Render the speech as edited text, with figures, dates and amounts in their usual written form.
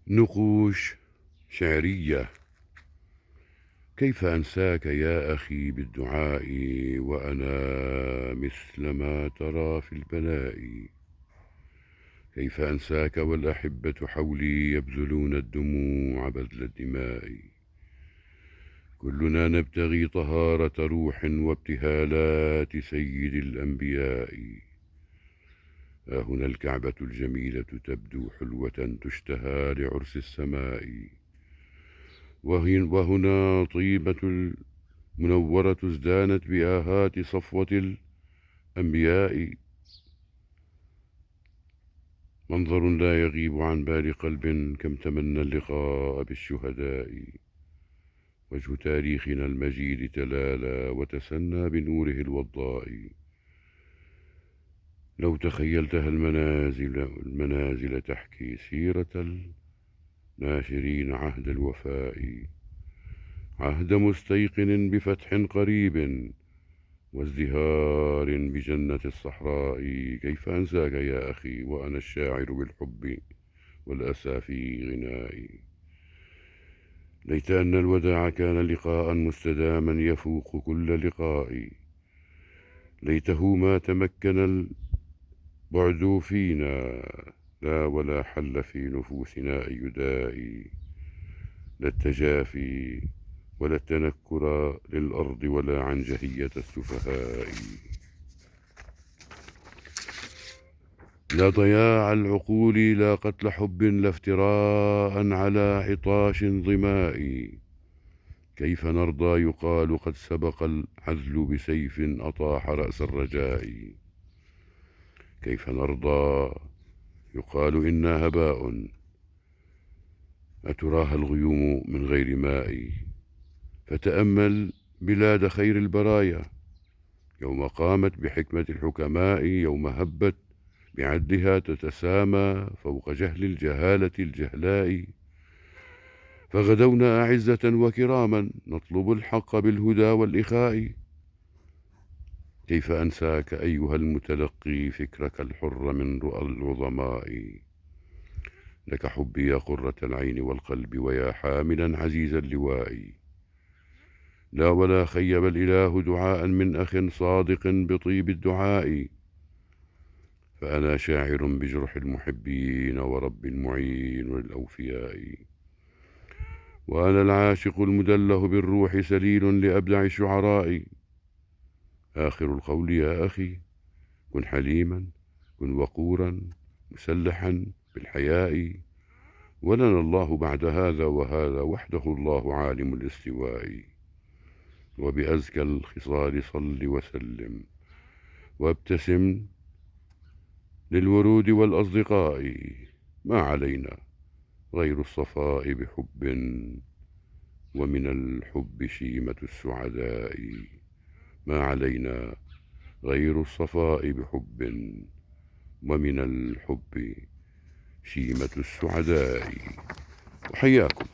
نقوش شعرية. كيف أنساك يا أخي بالدعاء وأنا مثل ما ترى في البلاء. كيف أنساك والأحبة حولي يبذلون الدموع بذل الدماء. كلنا نبتغي طهارة روح وابتهالات سيد الأنبياء. ها هنا الكعبة الجميلة تبدو حلوة تشتهى لعرس السماء. وهنا طيبة المنورة ازدانت بآهات صفوة الأنبياء. منظر لا يغيب عن بال قلب كم تمنى اللقاء بالشهداء. وجه تاريخنا المجيد تلالى وتسنى بنوره الوضاء. لو تخيلتها المنازل تحكي سيرة الناشرين عهد الوفاء. عهد مستيقن بفتح قريب وازدهار بجنة الصحراء. كيف أنساك يا أخي وأنا الشاعر بالحب والأسى في غنائي. ليت أن الوداع كان لقاء مستداما يفوق كل لقاء. ليته ما تمكن البعد فينا لا ولا حل في نفوسنا أي داء. لا التجافي ولا التنكر للأرض ولا عنجهية السفهاء. لا ضياع العقول لا قتل حب لا افتراء على عطاش ظماء. كيف نرضى يقال قد سبق العزل بسيف أطاح رأس الرجاء. كيف نرضى يقال إنا هباء أتراها الغيوم من غير ماء. فتأمل بلاد خير البرايا يوم قامت بحكمة الحكماء. يوم هبت بعدلها تتسامى فوق جهل الجهالة الجهلاء. فغدونا أعزة وكراما نطلب الحق بالهدى والإخاء. كيف أنساك أيها المتلقي فكرك الحر من رؤى العظماء. لك حبي يا قرة العين والقلب ويا حاملا عزيز اللواء. لا ولا خيب الإله دعاء من أخ صادق بطيب الدعاء. فأنا شاعر بجرح المحبين ورب المعين للأوفياء. وأنا العاشق المدله بالروح سليل لأبدع الشعراء. آخر القول يا أخي كن حليما كن وقورا مسلحا بالحياء. ولنا الله بعد هذا وهذا وحده الله عالم الاستواء. وبأزكى الخصال صل وسلم وابتسم للورود والأصدقاء. ما علينا غير الصفاء بحب ومن الحب شيمة السعداء. ما علينا غير الصفاء بحب ومن الحب شيمة السعداء. وحياكم.